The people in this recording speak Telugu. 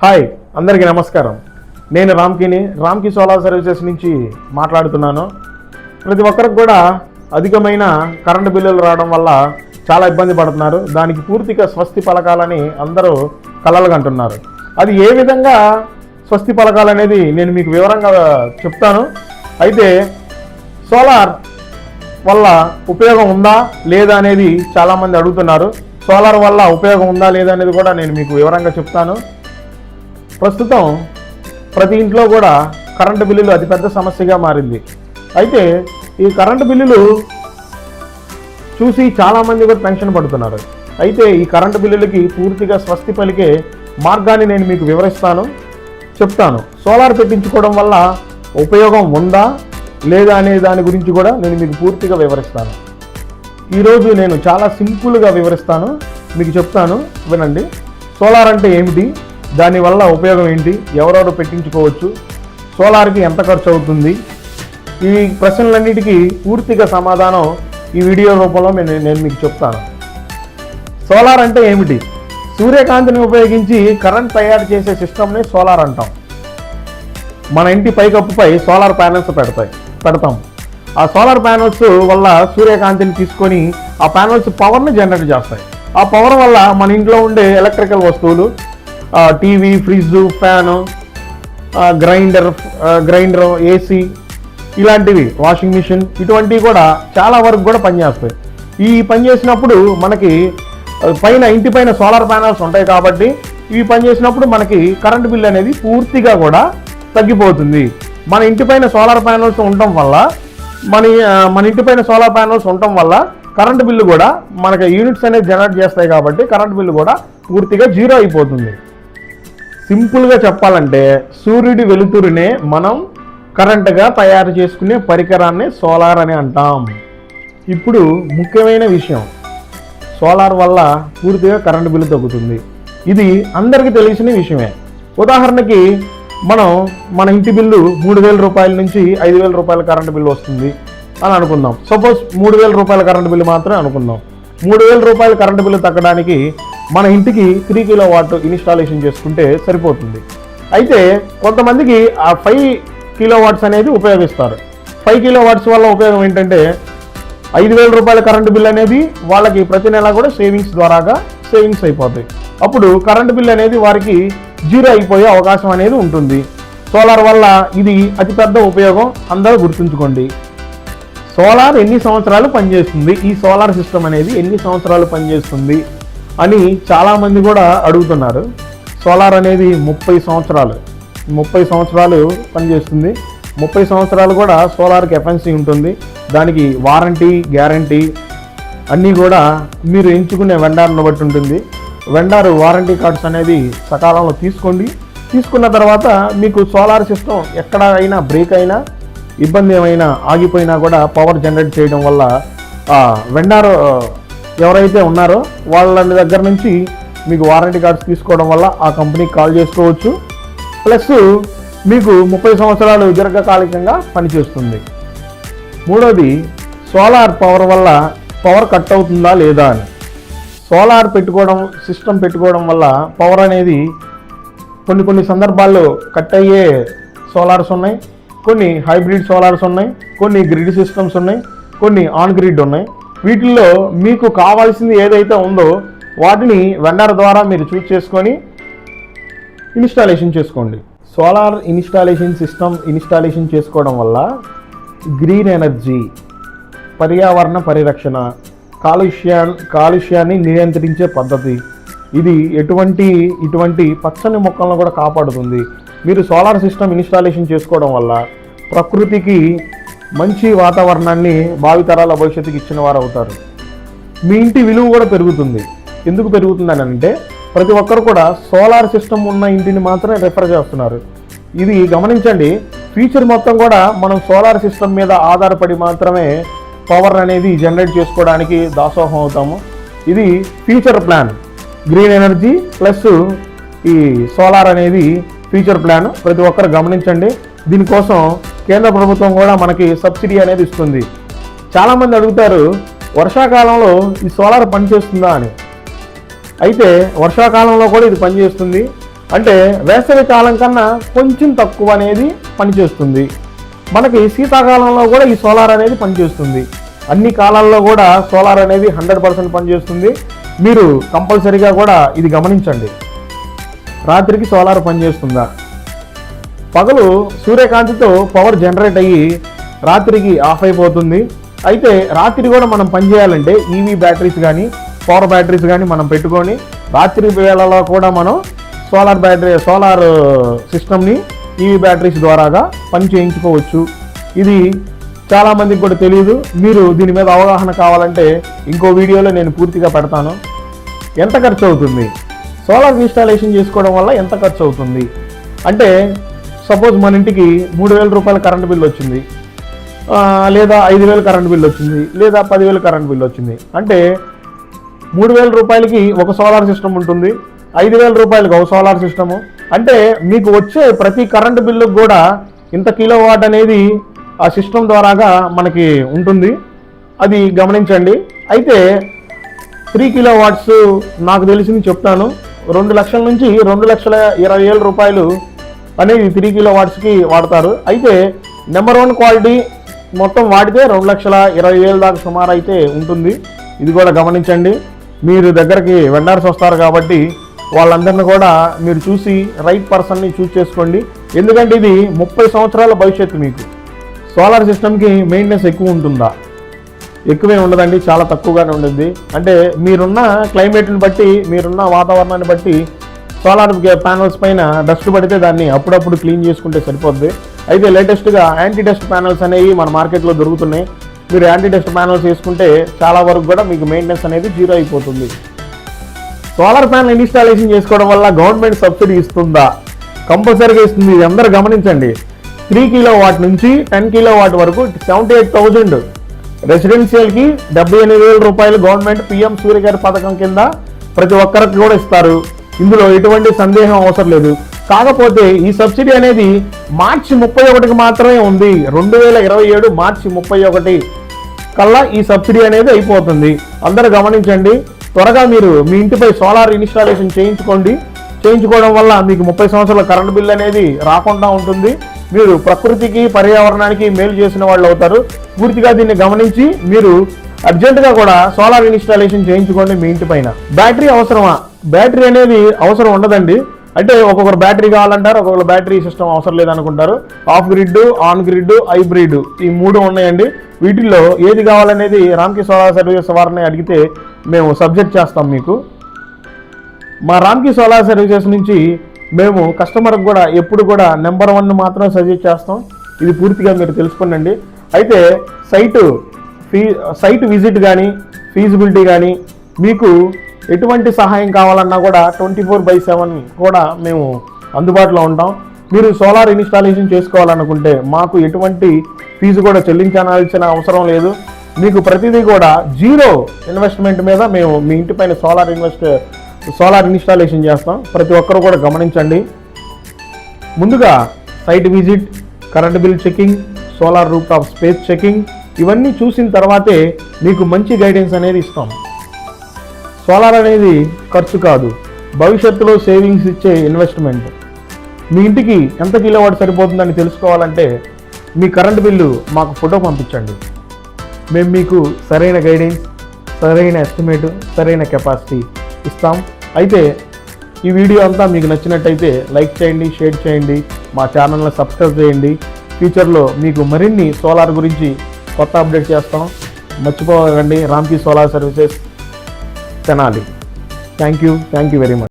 హాయ్ అందరికీ నమస్కారం. నేను రామ్కి సోలార్ సర్వీసెస్ నుంచి మాట్లాడుతున్నాను. ప్రతి ఒక్కరికి కూడా అధికమైన కరెంటు బిల్లులు రావడం వల్ల చాలా ఇబ్బంది పడుతున్నారు. దానికి పూర్తిగా స్వస్తి పలకాలని అందరూ కలలు కంటున్నారు. అది ఏ విధంగా స్వస్తి పలకాలనేది నేను మీకు వివరంగా చెప్తాను. అయితే సోలార్ వల్ల ఉపయోగం ఉందా లేదా అనేది చాలామంది అడుగుతున్నారు. సోలార్ వల్ల ఉపయోగం ఉందా లేదా అనేది కూడా నేను మీకు వివరంగా చెప్తాను. ప్రస్తుతం ప్రతి ఇంట్లో కూడా కరెంటు బిల్లులు అతిపెద్ద సమస్యగా మారింది. అయితే ఈ కరెంటు బిల్లులు చూసి చాలామంది కూడా టెన్షన్ పడుతున్నారు. అయితే ఈ కరెంటు బిల్లులకి పూర్తిగా స్వస్తి పలికే మార్గాన్ని నేను మీకు వివరిస్తాను, చెప్తాను. సోలార్ పెట్టించుకోవడం వల్ల ఉపయోగం ఉందా లేదా అనే దాని గురించి కూడా నేను మీకు పూర్తిగా వివరిస్తాను. ఈరోజు నేను చాలా సింపుల్గా వివరిస్తాను, మీకు చెప్తాను, వినండి. సోలార్ అంటే ఏమిటి, దానివల్ల ఉపయోగం ఏంటి, ఎవరెవరు పెట్టించుకోవచ్చు, సోలార్కి ఎంత ఖర్చు అవుతుంది, ఈ ప్రశ్నలన్నిటికీ పూర్తిగా సమాధానం ఈ వీడియో రూపంలో నేను మీకు చెప్తాను. సోలార్ అంటే ఏమిటి? సూర్యకాంతిని ఉపయోగించి కరెంట్ తయారు చేసే సిస్టమ్ని సోలార్ అంటాం. మన ఇంటి పైకప్పుపై సోలార్ ప్యానెల్స్ పెడతాం. ఆ సోలార్ ప్యానెల్స్ వల్ల సూర్యకాంతిని తీసుకొని ఆ ప్యానెల్స్ పవర్ని జనరేట్ చేస్తాయి. ఆ పవర్ వల్ల మన ఇంట్లో ఉండే ఎలక్ట్రికల్ వస్తువులు, TV, fridge, fan, grinder, AC, ఇలాంటివి, వాషింగ్ మిషన్, ఇటువంటివి కూడా చాలా వరకు కూడా పనిచేస్తాయి. ఈ పని చేసినప్పుడు మనకి ఇంటి పైన సోలార్ ప్యానల్స్ ఉంటాయి కాబట్టి ఇవి పనిచేసినప్పుడు మనకి కరెంటు బిల్ అనేది పూర్తిగా కూడా తగ్గిపోతుంది. మన ఇంటి పైన సోలార్ ప్యానల్స్ ఉండటం వల్ల కరెంటు బిల్లు కూడా మనకి యూనిట్స్ అనేది జనరేట్ చేస్తాయి కాబట్టి కరెంటు బిల్లు కూడా పూర్తిగా జీరో అయిపోతుంది. సింపుల్గా చెప్పాలంటే సూర్యుడి వెలుతురునే మనం కరెంటుగా తయారు చేసుకునే పరికరాన్ని సోలార్ అని అంటాం. ఇప్పుడు ముఖ్యమైన విషయం, సోలార్ వల్ల పూర్తిగా కరెంటు బిల్లు తగ్గుతుంది. ఇది అందరికీ తెలిసిన విషయమే. ఉదాహరణకి మన ఇంటి బిల్లు 3,000 రూపాయల నుంచి 5,000 రూపాయల కరెంటు బిల్లు వస్తుంది అని అనుకుందాం. సపోజ్ 3,000 రూపాయల కరెంటు బిల్లు మాత్రమే అనుకుందాం. 3,000 రూపాయల కరెంటు బిల్లు తగ్గడానికి మన ఇంటికి 3 కిలోవాట్ ఇన్స్టాలేషన్ చేసుకుంటే సరిపోతుంది. అయితే కొంతమందికి ఆ 5 కిలోవాట్స్ అనేది ఉపయోగిస్తారు. 5 కిలోవాట్స్ వల్ల ఉపయోగం ఏంటంటే 5,000 రూపాయల కరెంటు బిల్ అనేది వాళ్ళకి ప్రతి నెల కూడా సేవింగ్స్ అయిపోతాయి. అప్పుడు కరెంటు బిల్ అనేది వారికి జీరో అయిపోయే అవకాశం అనేది ఉంటుంది. సోలార్ వల్ల ఇది అతిపెద్ద ఉపయోగం, అందరూ గుర్తుంచుకోండి. సోలార్ ఎన్ని సంవత్సరాలు పనిచేస్తుంది, ఈ సోలార్ సిస్టమ్ అనేది ఎన్ని సంవత్సరాలు పనిచేస్తుంది అని చాలామంది కూడా అడుగుతున్నారు. సోలార్ అనేది 30 సంవత్సరాలు పనిచేస్తుంది. 30 సంవత్సరాలు కూడా సోలార్కి ఎఫెన్సీ ఉంటుంది. దానికి వారంటీ, గ్యారంటీ అన్నీ కూడా మీరు ఎంచుకునే వెండార్ను బట్టి ఉంటుంది. వెండారు వారంటీ కార్డ్స్ అనేది సకాలంలో తీసుకున్న తర్వాత మీకు సోలార్ సిస్టమ్ ఎక్కడ అయినా బ్రేక్ అయినా, ఇబ్బంది ఏమైనా ఆగిపోయినా కూడా పవర్ జనరేట్ చేయడం వల్ల వెండారు ఎవరైతే ఉన్నారో వాళ్ళ దగ్గర నుంచి మీకు వారంటీ కార్డ్స్ తీసుకోవడం వల్ల ఆ కంపెనీకి కాల్ చేసుకోవచ్చు. ప్లస్ మీకు 30 సంవత్సరాలు దీర్ఘకాలికంగా పనిచేస్తుంది. మూడోది, సోలార్ పవర్ వల్ల పవర్ కట్ అవుతుందా లేదా అని. సోలార్ సిస్టమ్ పెట్టుకోవడం వల్ల పవర్ అనేది కొన్ని సందర్భాల్లో కట్ అయ్యే సోలార్స్ ఉన్నాయి, కొన్ని హైబ్రిడ్ సోలార్స్ ఉన్నాయి, కొన్ని గ్రిడ్ సిస్టమ్స్ ఉన్నాయి, కొన్ని ఆన్ గ్రిడ్ ఉన్నాయి. వీటిల్లో మీకు కావాల్సింది ఏదైతే ఉందో వాటిని వెండర్ ద్వారా మీరు చూస్ చేసుకొని ఇన్స్టాలేషన్ చేసుకోండి. సోలార్ ఇన్స్టాలేషన్ చేసుకోవడం వల్ల గ్రీన్ ఎనర్జీ, పర్యావరణ పరిరక్షణ, కాలుష్యాన్ని నియంత్రించే పద్ధతి, ఇది ఇటువంటి పచ్చని మొక్కలను కూడా కాపాడుతుంది. మీరు సోలార్ సిస్టమ్ ఇన్స్టాలేషన్ చేసుకోవడం వల్ల ప్రకృతికి మంచి వాతావరణాన్ని భావితరాల భవిష్యత్తుకి ఇచ్చిన వారు అవుతారు. మీ ఇంటి విలువ కూడా పెరుగుతుంది. ఎందుకు పెరుగుతుందని అంటే ప్రతి ఒక్కరు కూడా సోలార్ సిస్టమ్ ఉన్న ఇంటిని మాత్రమే రిఫర్ చేస్తున్నారు. ఇది గమనించండి. ఫ్యూచర్ మొత్తం కూడా మనం సోలార్ సిస్టమ్ మీద ఆధారపడి మాత్రమే పవర్ అనేది జనరేట్ చేసుకోవడానికి దాసోహం అవుతాము. ఇది future plan. Green energy plus ఈ సోలార్ అనేది ఫ్యూచర్ ప్లాన్. ప్రతి ఒక్కరు గమనించండి. దీనికోసం కేంద్ర ప్రభుత్వం కూడా మనకి సబ్సిడీ అనేది ఇస్తుంది. చాలామంది అడుగుతారు, వర్షాకాలంలో ఈ సోలార్ పనిచేస్తుందా అని. అయితే వర్షాకాలంలో కూడా ఇది పనిచేస్తుంది. అంటే వేసవి కాలం కన్నా కొంచెం తక్కువ అనేది పనిచేస్తుంది. మనకి శీతాకాలంలో కూడా ఈ సోలార్ అనేది పనిచేస్తుంది. అన్ని కాలాల్లో కూడా సోలార్ అనేది 100% పనిచేస్తుంది. మీరు కంపల్సరీగా కూడా ఇది గమనించండి. రాత్రికి సోలార్ పనిచేస్తుందా? పగలు సూర్యకాంతితో పవర్ జనరేట్ అయ్యి రాత్రికి ఆఫ్ అయిపోతుంది. అయితే రాత్రి కూడా మనం పనిచేయాలంటే ఈవీ బ్యాటరీస్ కానీ పవర్ బ్యాటరీస్ కానీ మనం పెట్టుకొని రాత్రి వేళలో కూడా మనం సోలార్ సిస్టమ్ని ఈవీ బ్యాటరీస్ ద్వారాగా పని చేయించుకోవచ్చు. ఇది చాలామందికి కూడా తెలియదు. మీరు దీని మీద అవగాహన కావాలంటే ఇంకో వీడియోలో నేను పూర్తిగా పెడతాను. ఎంత ఖర్చు అవుతుంది, సోలార్ ఇన్స్టాలేషన్ చేసుకోవడం వల్ల ఎంత ఖర్చు అవుతుంది అంటే, సపోజ్ మన ఇంటికి 3,000 రూపాయల కరెంట్ బిల్ వచ్చింది, లేదా 5,000 కరెంట్ బిల్ వచ్చింది, లేదా 10,000 కరెంట్ బిల్ వచ్చింది అంటే 3,000 రూపాయలకి ఒక సోలార్ సిస్టమ్ ఉంటుంది, 5,000 రూపాయలకి ఒక సోలార్ సిస్టము. అంటే మీకు వచ్చే ప్రతి కరెంటు బిల్లుకు కూడా ఇంత కిలోవాట్ అనేది ఆ సిస్టమ్ ద్వారాగా మనకి ఉంటుంది. అది గమనించండి. అయితే 3 కిలోవాట్స్ నాకు తెలిసింది చెప్తాను. 2 లక్షల నుంచి 2,20,000 రూపాయలు అనేది 3 కిలోవాట్స్కి వాడతారు. అయితే నెంబర్ 1 క్వాలిటీ మొత్తం వాడితే 2,20,000 దాకా సుమారు అయితే ఉంటుంది. ఇది కూడా గమనించండి. మీరు దగ్గరికి వెండర్స్ వస్తారు కాబట్టి వాళ్ళందరినీ కూడా మీరు చూసి రైట్ పర్సన్ని చూస్ చేసుకోండి. ఎందుకంటే ఇది 30 సంవత్సరాల భవిష్యత్తు. మీకు సోలార్ సిస్టమ్కి మెయింటెనెన్స్ ఎక్కువ ఉంటుందా? ఎక్కువే ఉండదండి, చాలా తక్కువగానే ఉంటుంది. అంటే మీరున్న క్లైమేట్ని బట్టి, మీరున్న వాతావరణాన్ని బట్టి సోలార్ ప్యానల్స్ పైన డస్ట్ పడితే దాన్ని అప్పుడప్పుడు క్లీన్ చేసుకుంటే సరిపోద్ది. అయితే లేటెస్ట్గా యాంటీ డస్ట్ ప్యానల్స్ అనేవి మన మార్కెట్లో దొరుకుతున్నాయి. మీరు యాంటీ డస్ట్ ప్యానల్స్ వేసుకుంటే చాలా వరకు కూడా మీకు మెయింటెనెన్స్ అనేది 0 అయిపోతుంది. సోలార్ ప్యానల్ ఇన్స్టాలేషన్ చేసుకోవడం వల్ల గవర్నమెంట్ సబ్సిడీ ఇస్తుందా? కంపల్సరీగా ఇస్తుంది. ఇది అందరూ గమనించండి. 3 కిలోవాట్ నుంచి 10 కిలోవాట్ వరకు 78,000 రెసిడెన్షియల్కి 78,000 రూపాయలు గవర్నమెంట్ పిఎం సూర్యగారి పథకం కింద ప్రతి ఒక్కరికి కూడా ఇస్తారు. ఇందులో ఎటువంటి సందేహం అవసరం లేదు. కాకపోతే ఈ సబ్సిడీ అనేది మార్చి 31కి మాత్రమే ఉంది. 2027 మార్చి 31 కల్లా ఈ సబ్సిడీ అనేది అయిపోతుంది. అందరూ గమనించండి. త్వరగా మీరు మీ ఇంటిపై సోలార్ ఇన్స్టాలేషన్ చేయించుకోండి. చేయించుకోవడం వల్ల మీకు 30 సంవత్సరాల కరెంట్ బిల్ అనేది రాకుండా ఉంటుంది. మీరు ప్రకృతికి పర్యావరణానికి మేలు చేసిన వాళ్ళు అవుతారు. పూర్తిగా దీన్ని గమనించి మీరు అర్జెంటుగా కూడా సోలార్ ఇన్స్టాలేషన్ చేయించుకోండి మీ ఇంటి పైన. బ్యాటరీ అవసరమా? బ్యాటరీ అనేది అవసరం ఉండదండి. అంటే ఒక్కొక్కరు బ్యాటరీ కావాలంటారు, ఒక్కొక్కరు బ్యాటరీ సిస్టమ్ అవసరం లేదనుకుంటారు. Off grid, on grid, hybrid ఈ 3 ఉన్నాయండి. వీటిల్లో ఏది కావాలనేది రామ్కీ సోలార్ సర్వీసెస్ వారిని అడిగితే మేము సబ్జెక్ట్ చేస్తాం మీకు. మా రామ్కీ సోలార్ సర్వీసెస్ నుంచి మేము కస్టమర్కి కూడా ఎప్పుడు కూడా నెంబర్ 1 మాత్రం సజెస్ట్ చేస్తాం. ఇది పూర్తిగా మీరు తెలుసుకోండి. అయితే సైట్ విజిట్ కానీ, ఫీజిబిలిటీ కానీ, మీకు ఎటువంటి సహాయం కావాలన్నా కూడా 24/7 కూడా మేము అందుబాటులో ఉంటాం. మీరు సోలార్ ఇన్స్టాలేషన్ చేసుకోవాలనుకుంటే మాకు ఎటువంటి ఫీజు కూడా చెల్లించాల్సిన అవసరం లేదు. మీకు ప్రతిదీ కూడా 0 ఇన్వెస్ట్మెంట్ మీద మేము మీ ఇంటి పైన సోలార్ ఇన్స్టాలేషన్ చేస్తాం. ప్రతి ఒక్కరు కూడా గమనించండి. ముందుగా site visit, current bill checking, solar roof top space checking ఇవన్నీ చూసిన తర్వాతే మీకు మంచి గైడెన్స్ అనేది ఇస్తాం. సోలార్ అనేది ఖర్చు కాదు, భవిష్యత్తులో సేవింగ్స్ ఇచ్చే ఇన్వెస్ట్మెంట్. మీ ఇంటికి ఎంత కిలోవాట్ సరిపోతుందని తెలుసుకోవాలంటే మీ కరెంట్ బిల్లు మాకు ఫోటో పంపించండి. మేము మీకు సరైన గైడెన్స్, సరైన ఎస్టిమేట్, సరైన కెపాసిటీ ఇస్తాం. అయితే ఈ వీడియో అంతా మీకు నచ్చినట్టయితే లైక్ చేయండి, షేర్ చేయండి, మా ఛానల్ని సబ్స్క్రైబ్ చేయండి. ఫ్యూచర్లో మీకు మరిన్ని సోలార్ గురించి కొత్త అప్డేట్ చేస్తాం. మర్చిపోకండి. Ramky solar services Tenali. Thank you very much.